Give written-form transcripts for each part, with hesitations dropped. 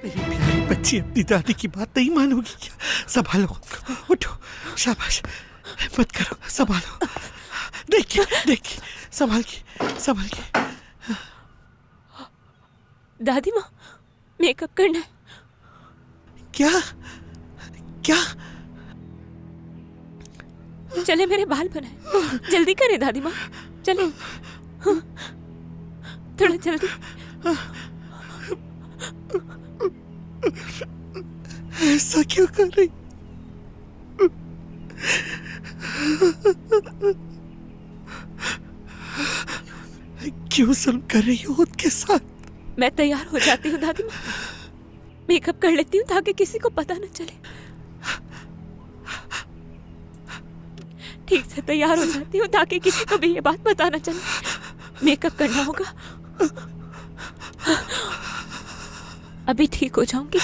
मेरी प्यारी बच्ची अपनी दादी की बात नहीं मानोगी क्या? संभालो खुद को, उठो, शाबाश, हिम्मत करो, संभालो। देखिए देखिए, संभाल के। दादी माँ, मेकअप करना है। क्या? चले मेरे बाल बनाए, जल्दी करे दादी माँ, चले। थोड़ा जल्दी। ऐसा क्यों कर रही? क्यों जुल्म कर रही हो उनके साथ? मैं तैयार हो जाती हूँ दादी माँ, मेकअप कर लेती हूँ ताकि किसी को पता न चले। ठीक से तैयार हो जाती हूँ ताकि किसी को भी ये बात पता न चले। मेकअप करना होगा, अभी ठीक हो जाऊंगी,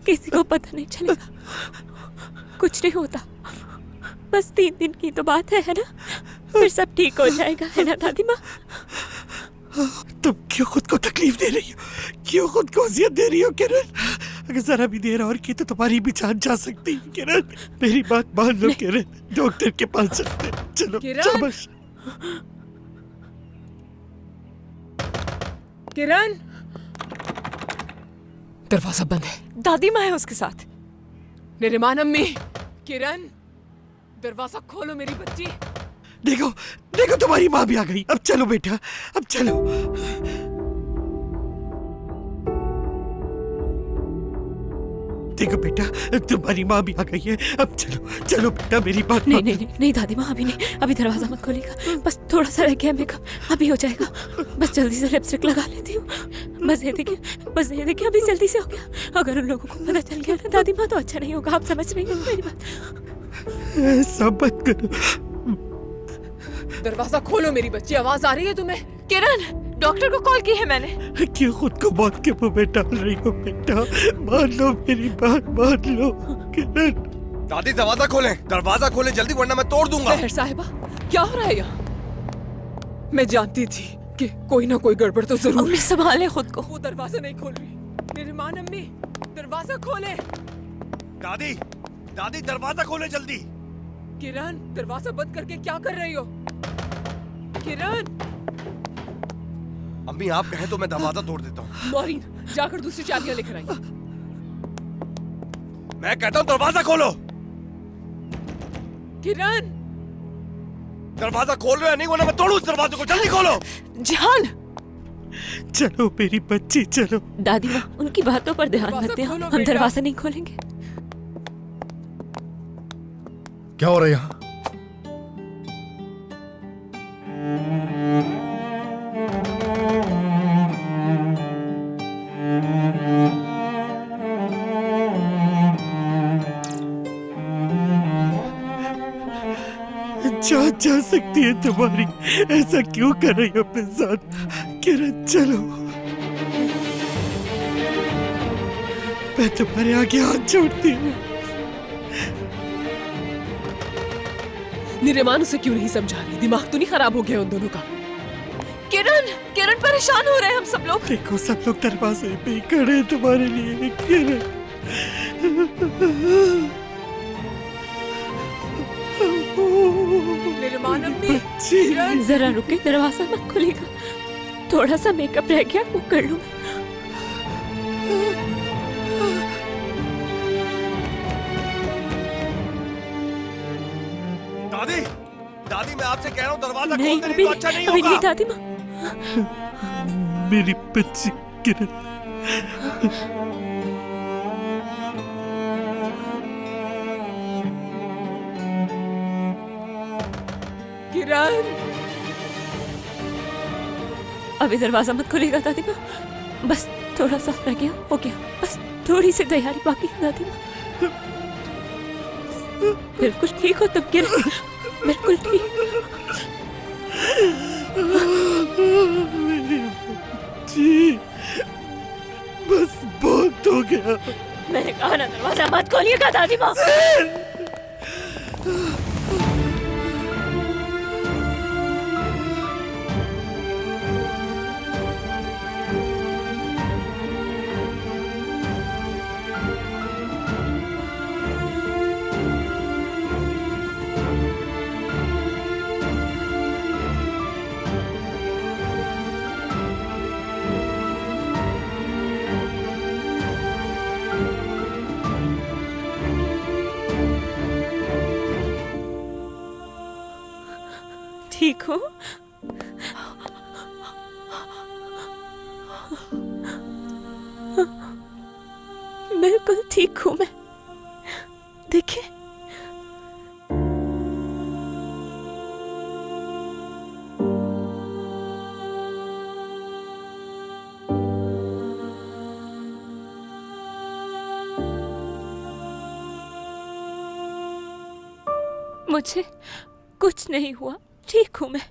किसी को पता नहीं चलेगा। कुछ नहीं होता, बस 3 दिन की तो बात है ना? फिर सब ठीक हो जाएगा, है ना दादी माँ? तुम क्यों खुद को तकलीफ दे रही हो? क्यों खुद को अजियत दे रही हो किरण? अगर जरा भी देर और की तो तुम्हारी भी जान जा सकती है किरण। मेरी बात मान लो किरण, डॉक्टर के पास चलते हैं। चलो शाबाश। किरण, दरवाजा बंद है। दादी माँ है उसके साथ। निरिमान अम्मी, किरण, दरवाजा खोलो मेरी बच्ची। देखो तुम्हारी माँ भी आ गई। अब चलो बेटा, अब चलो। देखो बेटा, तुम्हारी माँ भी आ गई है। अब चलो बेटा, मेरी बात नहीं दादी माँ, अभी नहीं, अभी दरवाजा मत खोलिएगा। बस थोड़ा सा रह गया मेकअप, अभी हो जाएगा। बस जल्दी से लिपस्टिक लगा लेती हूँ। बस ये देखिए, अभी जल्दी से हो गया। अगर उन लोगों को पता चल गया ना दादी माँ, तो अच्छा नहीं होगा। आप समझ रही हैं मेरी बात? ऐसा मत करो। दरवाजा खोलो मेरी बच्ची, आवाज आ रही है तुम्हें? किरण, डॉक्टर को कॉल की है मैंने। क्यों खुद को मौत के मुंह में डाल रही हो बेटा? मान लो मेरी बात, मान लो किरण। दादी दरवाजा खोलें जल्दी, वरना मैं तोड़ दूंगा। सहर साहिबा, क्या हो रहा है यहाँ? मैं जानती थी कि कोई ना कोई गड़बड़ तो जरूर अम्मी संभाले खुद को। वो दरवाजा नहीं खोल रही। निरिमान अम्मी, दरवाजा खोले। दादी दरवाजा खोले जल्दी। किरण, दरवाजा बंद करके क्या कर रही हो? किरण, अम्मी आप कहें तो मैं दरवाजा तोड़ देता हूँ। मौरीन, जाकर दूसरी चाबियां लेकर आई। मैं कहता हूँ दरवाजा खोलो। किरण, दरवाजा खोल रहे हैं नहीं, वरना मैं तोड़ूं इस दरवाजे को। जल्दी खोलो। जान, चलो मेरी बच्ची, चलो। दादी माँ, उनकी बातों पर ध्यान मत दें, हम दरवाजा नहीं खोलेंगे। क्या हो रहा है यहाँ? जान जा सकती है तुम्हारी, ऐसा क्यों कर रही हो अपने साथ? किरण चलो, मैं तुम्हारे आगे हाथ जोड़ती हूँ। निरिमान उसे क्यों नहीं समझा रही? दिमाग तो नहीं खराब हो गया उन दोनों का? किरण परेशान हो रहे हैं हम सब लोग। देखो सब लोग दरवाजे पे ही खड़े हैं तुम्हारे लिए। किरण निरिमान अम्मी, जरा रुके, दरवाजा मत खुलेगा। थोड़ा सा मेकअप रह गया, वो कर लूँ। दादी मैं आपसे कह रहा हूँ दरवाजा नहीं, खोल देनी तो अच्छा नहीं अभी होगा। नहीं दादी माँ। मेरी बच्ची किरण, किरण, अभी दरवाजा मत खुलेगा दादी माँ। बस थोड़ा सा रह गया, हो गया। बस थोड़ी सी तैयारी बाकी है दादी माँ। बिल्कुल ठीक हो तुम किरण, बिल्कुल ठीक। मेरी बच्ची, बस बहुत हो गया। मैंने कहा ना दरवाजा मत खोलिएगा दादी माँ। ठीक हो? बिल्कुल ठीक हूं मैं। देखिए, मुझे कुछ नहीं हुआ, ठीक हूं मैं।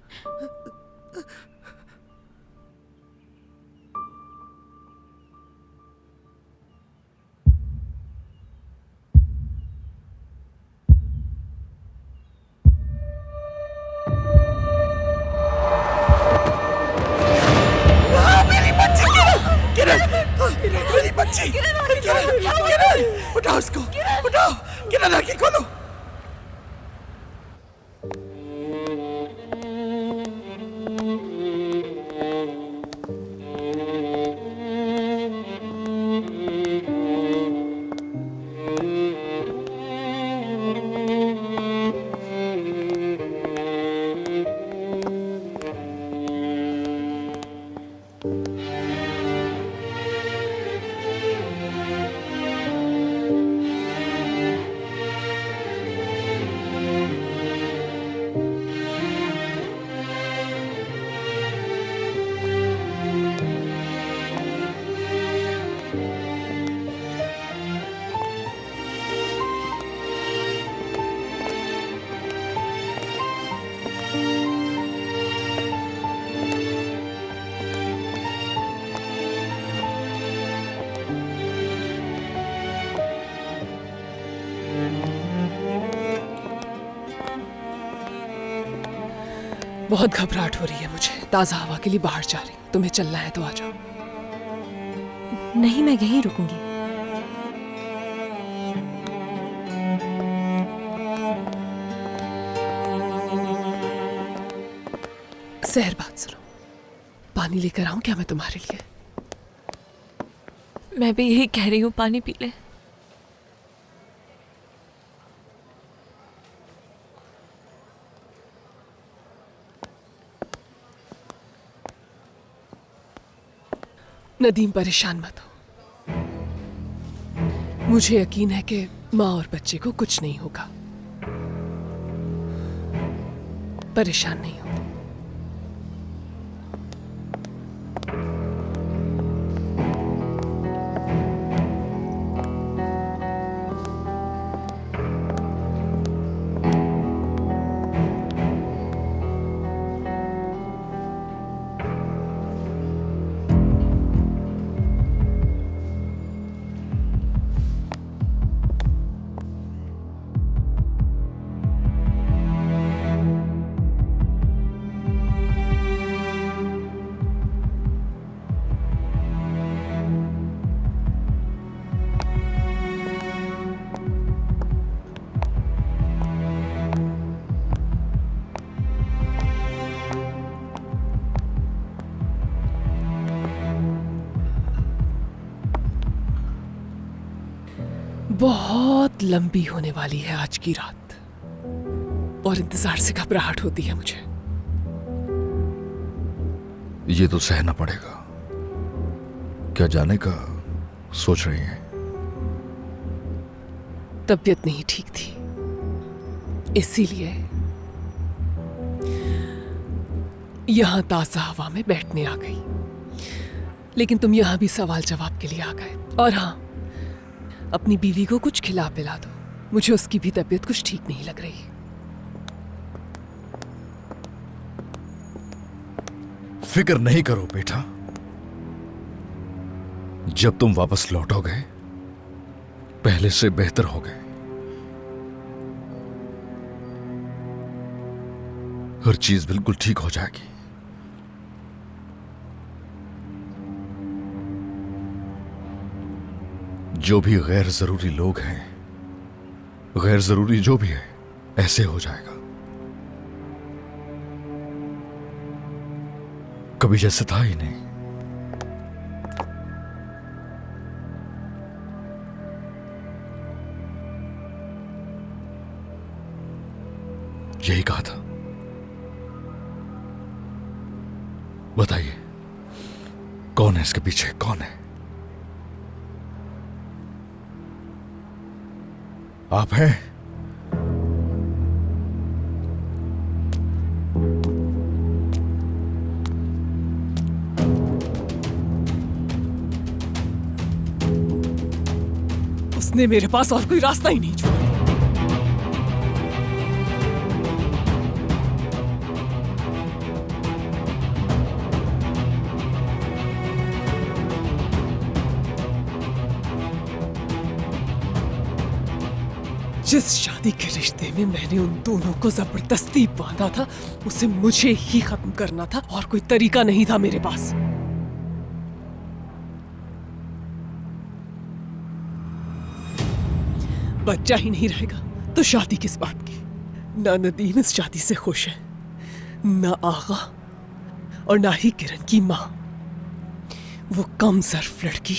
किरण, मेरी बच्ची, किरण, उठाओ उसको, उठाओ, किरण आंखें खोलो। बहुत घबराहट हो रही है मुझे। ताजा हवा के लिए बाहर जा रही हूँ। तुम्हें चलना है तो आ जाओ। नहीं, मैं यहीं रुकूंगी। सहर, बात सुनो। पानी लेकर आऊं क्या मैं तुम्हारे लिए? मैं भी यही कह रही हूँ, पानी पी ले। नदीम, परेशान मत हो। मुझे यकीन है कि माँ और बच्चे को कुछ नहीं होगा। परेशान नहीं हो। बहुत लंबी होने वाली है आज की रात, और इंतजार से घबराहट होती है मुझे। ये तो सहना पड़ेगा। क्या जाने का सोच रही हैं? तबीयत नहीं ठीक थी, इसीलिए यहां ताजा हवा में बैठने आ गई। लेकिन तुम यहां भी सवाल जवाब के लिए आ गए। और हाँ, अपनी बीवी को कुछ खिला पिला दो। मुझे उसकी भी तबीयत कुछ ठीक नहीं लग रही। फिक्र नहीं करो बेटा, जब तुम वापस लौटोगे पहले से बेहतर हो गए। हर चीज बिल्कुल ठीक हो जाएगी। जो भी गैर जरूरी लोग हैं, गैर जरूरी जो भी है, ऐसे हो जाएगा। कभी जैसे था ही नहीं। यही कहा था। बताइए, कौन है इसके पीछे? कौन है? आप हैं? उसने मेरे पास और कोई रास्ता ही नहीं छोड़ा। जिस शादी के रिश्ते में मैंने उन दोनों को जबरदस्ती बांधा था, उसे मुझे ही खत्म करना था और कोई तरीका नहीं था मेरे पास। बच्चा ही नहीं रहेगा तो शादी किस बात की? ना नदीम इस शादी से खुश है, ना आगा और ना ही किरण की माँ। वो कम सर्फ लड़की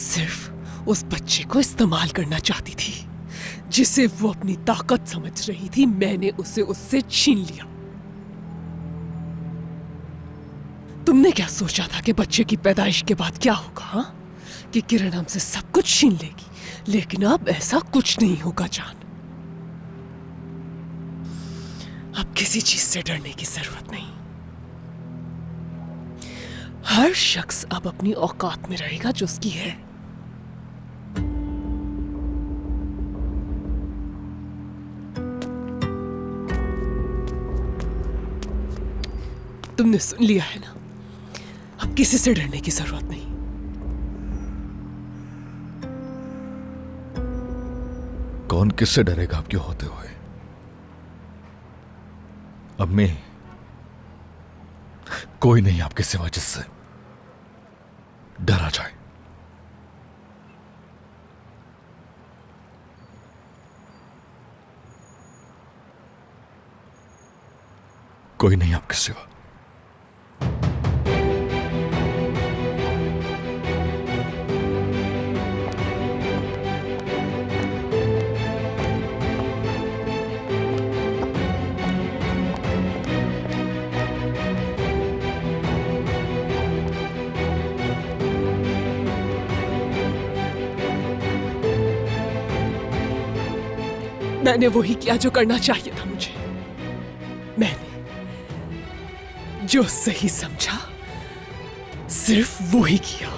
सिर्फ उस बच्चे को इस्तेमाल करना चाहती थी, जिसे वो अपनी ताकत समझ रही थी। मैंने उसे उससे छीन लिया। तुमने क्या सोचा था कि बच्चे की पैदाइश के बाद क्या होगा? हाँ? कि किरण हमसे सब कुछ छीन लेगी, लेकिन अब ऐसा कुछ नहीं होगा जान। अब किसी चीज से डरने की जरूरत नहीं। हर शख्स अब अपनी औकात में रहेगा जो उसकी है। तुमने सुन लिया है ना, अब किसी से डरने की जरूरत नहीं। कौन किससे डरेगा आपके होते हुए? अम्मी, कोई नहीं आपके सिवा जिससे डरा जाए। कोई नहीं आपके सिवा। मैंने वही किया जो करना चाहिए था मुझे। मैंने जो सही समझा सिर्फ वो ही किया।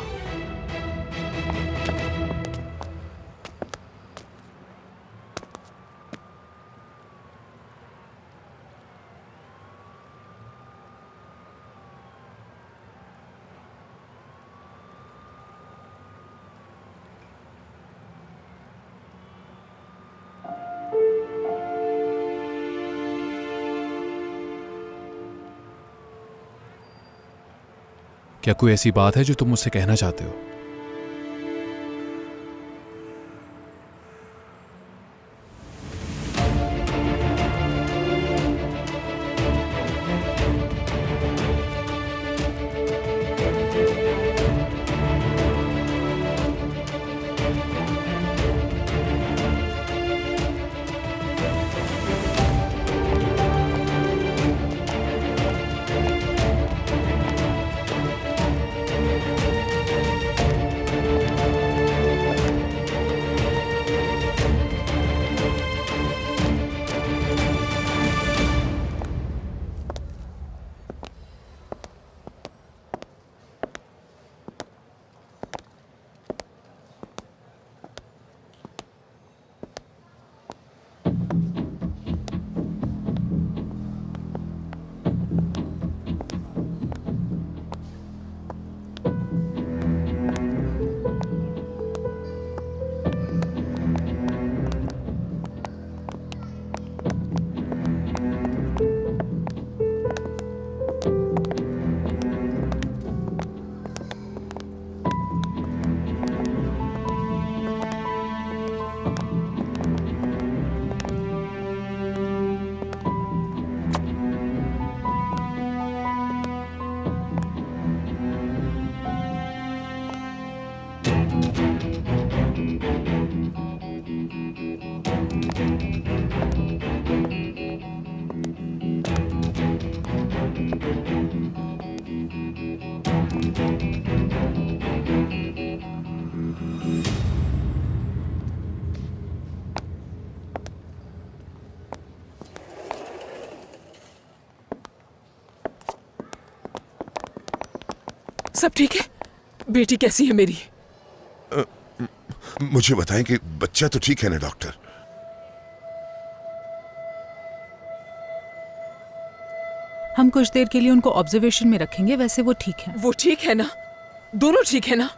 क्या कोई ऐसी बात है जो तुम मुझसे कहना चाहते हो? सब ठीक है? बेटी कैसी है मेरी? मुझे बताएं कि बच्चा तो ठीक है ना डॉक्टर? हम कुछ देर के लिए उनको ऑब्जर्वेशन में रखेंगे, वैसे वो ठीक है। वो ठीक है ना? दोनों ठीक है ना?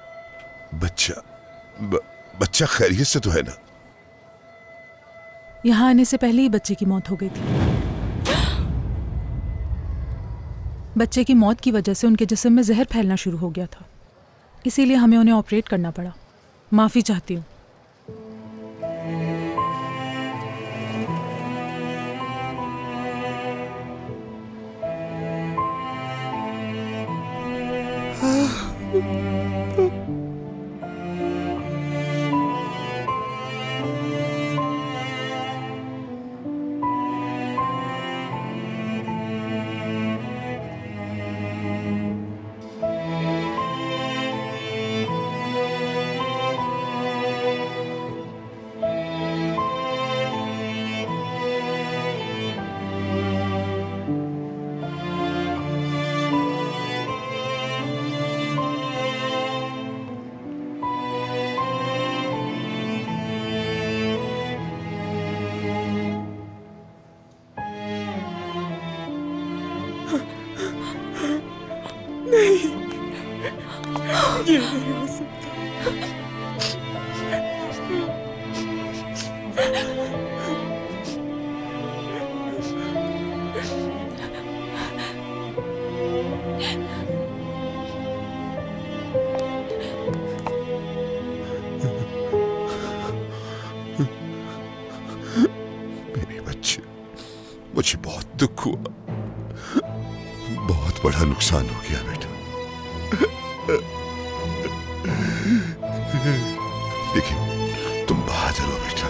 बच्चा खैरियत से तो है ना? यहाँ आने से पहले ही बच्चे की मौत हो गई थी। बच्चे की मौत की वजह से उनके जिस्म में जहर फैलना शुरू हो गया था, इसीलिए हमें उन्हें ऑपरेट करना पड़ा। माफी चाहती हूँ। ये नहीं हो सकता। मेरे बच्चे, मुझे बहुत दुख हुआ। बहुत बड़ा नुकसान हो गया बेटा। देखिए, तुम बाहर चलो बेटा।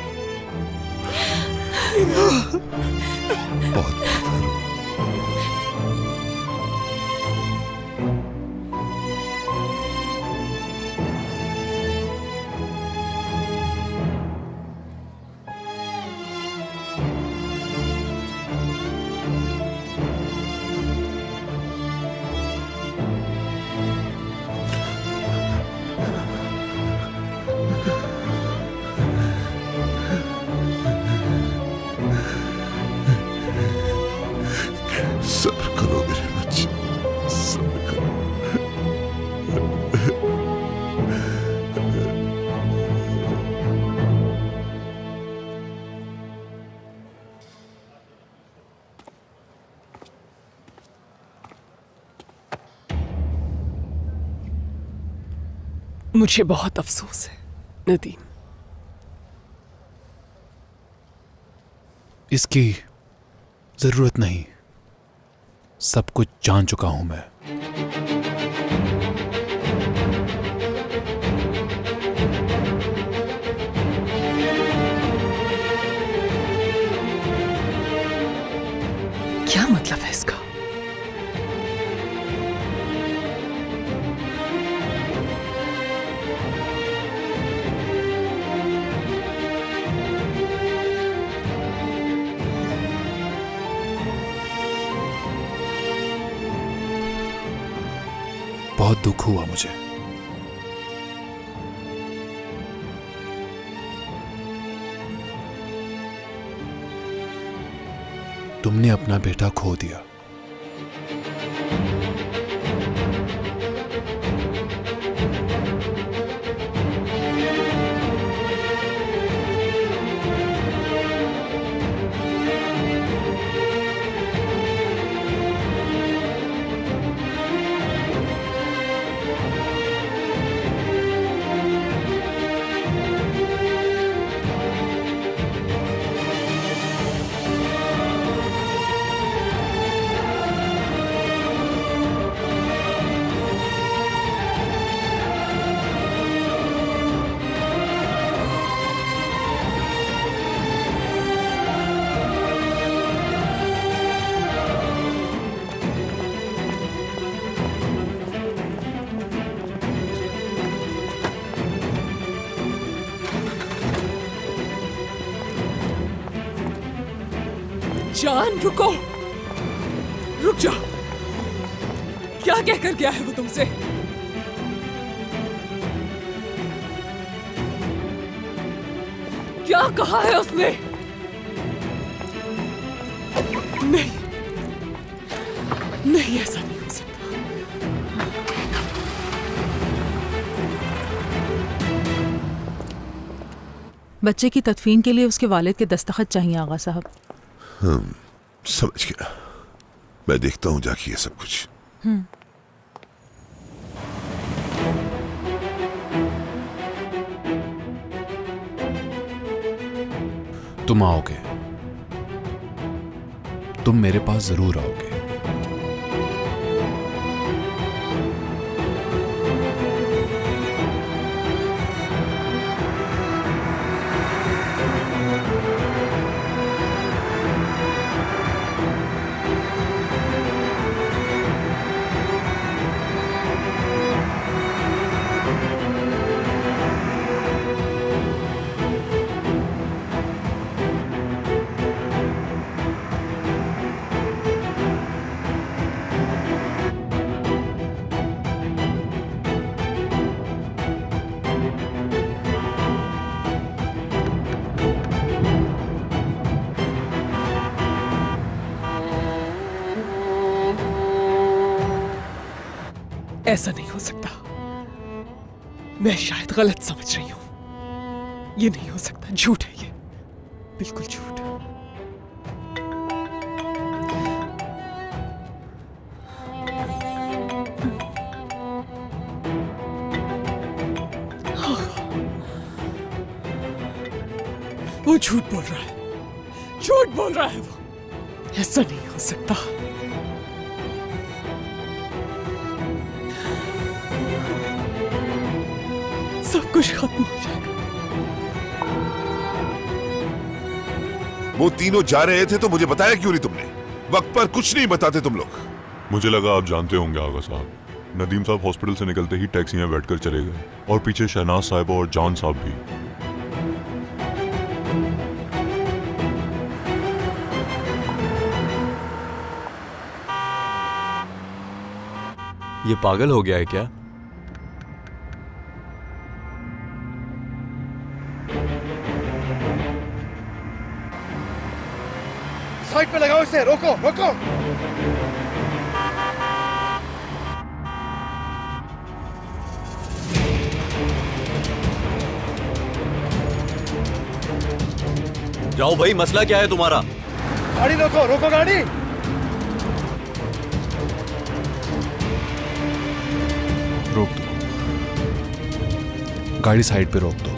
बहुत बेहतर हो। सब्र करो मेरे बच्चे, सब्र करो। मुझे बहुत अफसोस है नदीम। इसकी जरूरत नहीं, सब कुछ जान चुका हूं मैं। क्या मतलब है इसका? बहुत दुख हुआ मुझे। तुमने अपना बेटा खो दिया। जान रुको, रुक जाओ। क्या कहकर गया है वो तुमसे? क्या कहा है उसने? नहीं, नहीं, ऐसा नहीं हो सकता। बच्चे की तदफीन के लिए उसके वालिद के दस्तखत चाहिए आगा साहब। समझ गया, मैं देखता हूँ जाके ये सब कुछ। तुम आओगे, तुम मेरे पास जरूर आओगे। ऐसा नहीं हो सकता। मैं शायद गलत समझ रही हूं। ये नहीं हो सकता, झूठ है ये, बिल्कुल झूठ। वो झूठ बोल रहा है, झूठ बोल रहा है वो। ऐसा नहीं हो सकता। सब कुछ खत्म हो जाएगा। वो तीनों जा रहे थे तो मुझे बताया क्यों नहीं तुमने? वक्त पर कुछ नहीं बताते तुम लोग। मुझे लगा आप जानते होंगे आगा साहब। नदीम साहब हॉस्पिटल से निकलते ही टैक्सी में बैठकर चले गए और पीछे शहनाज साहब और जान साहब भी। ये पागल हो गया है क्या? साइड पे लगाओ इसे, रोको रोको। जाओ भाई, मसला क्या है तुम्हारा? गाड़ी रोको, रोको गाड़ी। रोक दो, गाड़ी साइड पे रोक दो।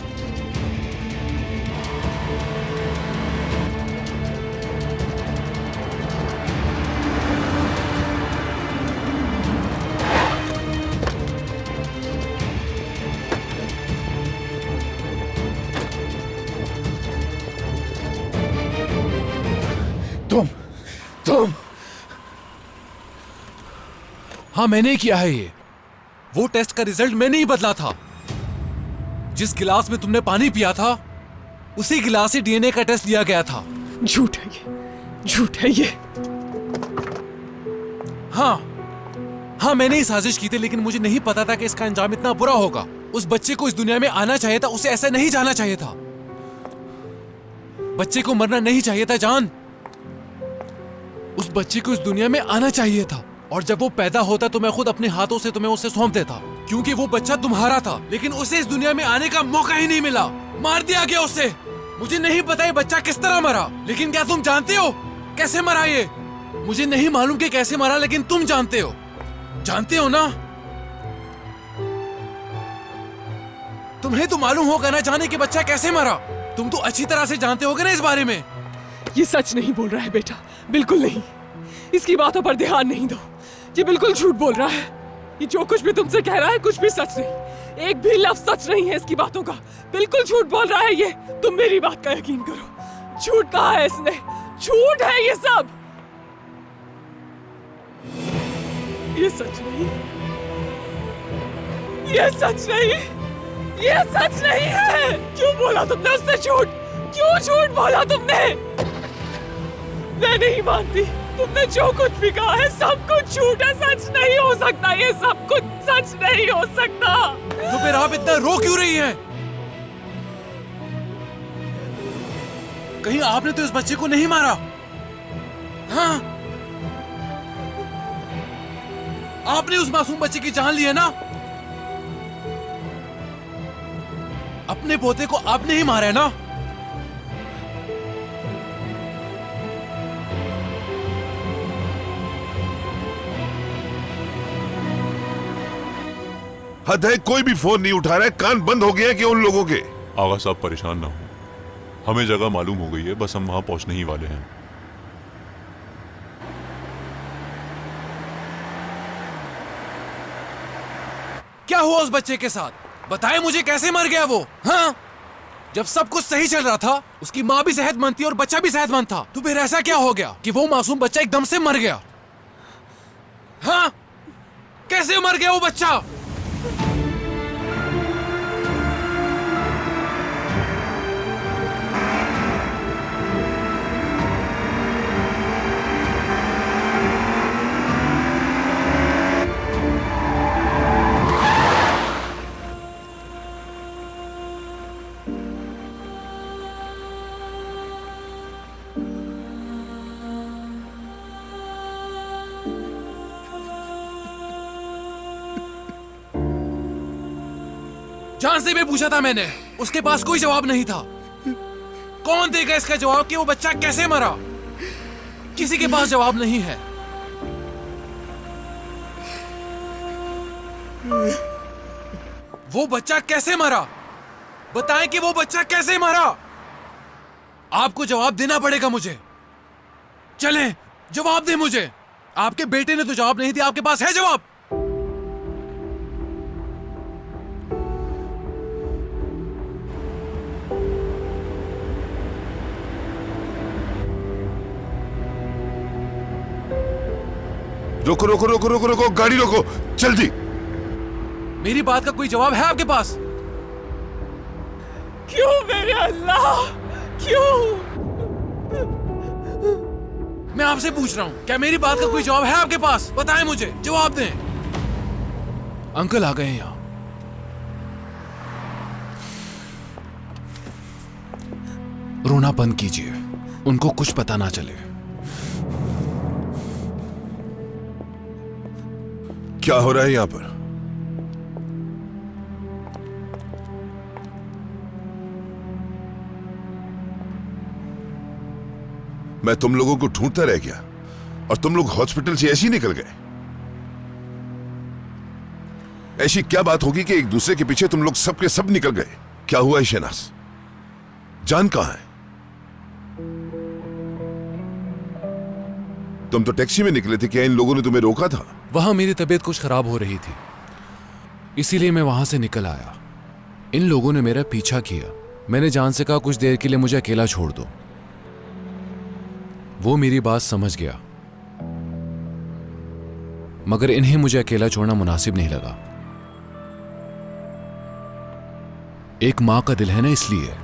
तुम हाँ, मैंने ही किया है ये। वो टेस्ट का रिजल्ट मैंने ही बदला था। जिस गिलास में तुमने पानी पिया था उसी गिलास से डीएनए का टेस्ट लिया गया था। झूठ है ये, झूठ है ये। हाँ, मैंने ही साजिश की थी, लेकिन मुझे नहीं पता था कि इसका अंजाम इतना बुरा होगा। उस बच्चे को इस दुनिया में आना चाहिए था, उसे ऐसा नहीं जाना चाहिए था। बच्चे को मरना नहीं चाहिए था जान। उस बच्चे को इस दुनिया में आना चाहिए था, और जब वो पैदा होता तो मैं खुद अपने हाथों से तुम्हें उसे सौंप देता, क्योंकि वो बच्चा तुम्हारा था। लेकिन उसे इस दुनिया में आने का मौका ही नहीं मिला, मार दिया गया उसे। मुझे नहीं पता ये बच्चा किस तरह मरा, लेकिन क्या तुम जानते हो कैसे मरा ये? मुझे नहीं मालूम कि कैसे मरा, लेकिन तुम जानते हो। जानते हो ना? तुम्हें तो मालूम होगा ना जाने कि बच्चा कैसे मरा। तुम तो अच्छी तरह से जानते होगे ना इस बारे में। ये सच नहीं बोल रहा है बेटा, बिल्कुल नहीं। इसकी बातों पर ध्यान नहीं दो, ये बिल्कुल झूठ बोल रहा है। ये जो कुछ भी तुमसे कह रहा है कुछ भी सच नहीं, एक भी लफ्ज सच नहीं है इसकी बातों का। बिल्कुल झूठ बोल रहा है ये। तुम मेरी बात का यकीन करो, झूठ कहा है इसने, झूठ है ये सब। ये सच नहीं, ये सच नहीं, ये सच नहीं है। क्यों बोला तुमने उससे झूठ? क्यों झूठ बोला तुमने? मैं नहीं मानती, तुमने जो कुछ भी कहा है सब कुछ झूठ है, सच नहीं हो सकता। ये सब कुछ सच नहीं हो सकता। तो फिर आप इतना रो क्यों रही हैं? कहीं आपने तो इस बच्चे को नहीं मारा? हाँ, आपने उस मासूम बच्चे की जान ली है ना? अपने पोते को आपने ही मारा है ना? हद है, कोई भी फोन नहीं उठा रहा है, कान बंद हो गए हैं कि उन लोगों के? आगा साहब परेशान ना हो, हमें जगह मालूम हो गई है, बस हम वहां पहुंचने ही वाले हैं। क्या हुआ उस बच्चे के साथ? बताए मुझे, कैसे मर गया वो? हाँ, जब सब कुछ सही चल रहा था, उसकी माँ भी सेहतमंद थी और बच्चा भी सेहतमंद था, तो फिर ऐसा क्या हो गया कि वो मासूम बच्चा एकदम से मर गया? हाँ, कैसे मर गया वो बच्चा? जान से भी पूछा था मैंने, उसके पास कोई जवाब नहीं था। कौन देगा इसका जवाब कि वो बच्चा कैसे मरा? किसी के पास जवाब नहीं है। वो बच्चा कैसे मरा? बताएं कि वो बच्चा कैसे मरा? आपको जवाब देना पड़ेगा मुझे। चलें, जवाब दे मुझे। आपके बेटे ने तो जवाब नहीं दिया, आपके पास है जवाब? रोको रोको रोको रोको रोको, गाड़ी रोको, जल्दी। मेरी बात का कोई जवाब है आपके पास? क्यों मेरे अल्लाह, क्यों? मैं आपसे पूछ रहा हूं, क्या मेरी बात का कोई जवाब है आपके पास? बताएं मुझे, जवाब दें। अंकल आ गए हैं यहां। रोना बंद कीजिए, उनको कुछ पता ना चले। क्या हो रहा है यहां पर? मैं तुम लोगों को ढूंढता रह गया और तुम लोग हॉस्पिटल से ऐसे ही निकल गए। ऐसी क्या बात होगी कि एक दूसरे के पीछे तुम लोग सब के सब निकल गए? क्या हुआ है शहनाज? जान कहां है? तुम तो टैक्सी में निकले थे, क्या इन लोगों ने तुम्हें रोका था? वहां मेरी तबीयत कुछ खराब हो रही थी, इसीलिए मैं वहां से निकल आया। इन लोगों ने मेरा पीछा किया। मैंने जान से कहा कुछ देर के लिए मुझे अकेला छोड़ दो। वो मेरी बात समझ गया, मगर इन्हें मुझे अकेला छोड़ना मुनासिब नहीं लगा। एक मां का दिल है ना, इसलिए।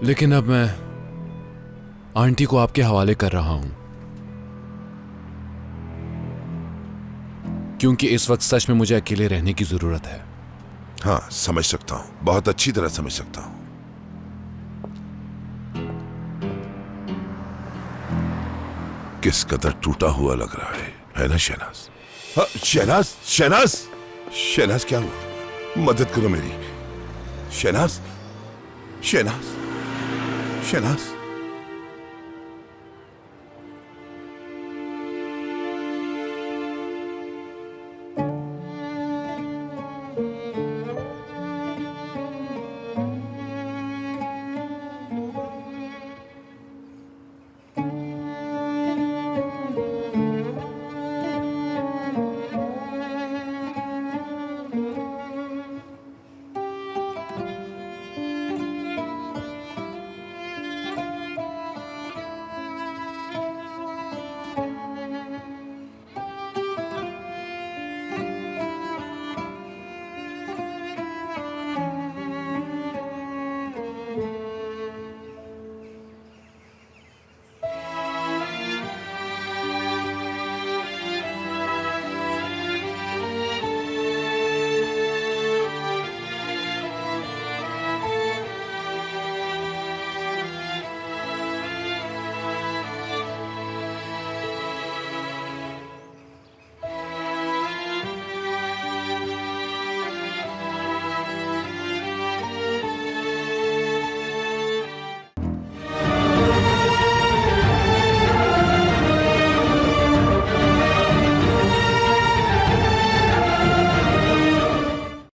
लेकिन अब मैं आंटी को आपके हवाले कर रहा हूं, क्योंकि इस वक्त सच में मुझे अकेले रहने की जरूरत है। हाँ, समझ सकता हूं, बहुत अच्छी तरह समझ सकता हूं। किस कदर टूटा हुआ लग रहा है ना शहनाज? हाँ, शहनाज, शहनाज, शहनाज, क्या हुआ? मदद करो मेरी। शहनाज, शहनाज, शहनाज।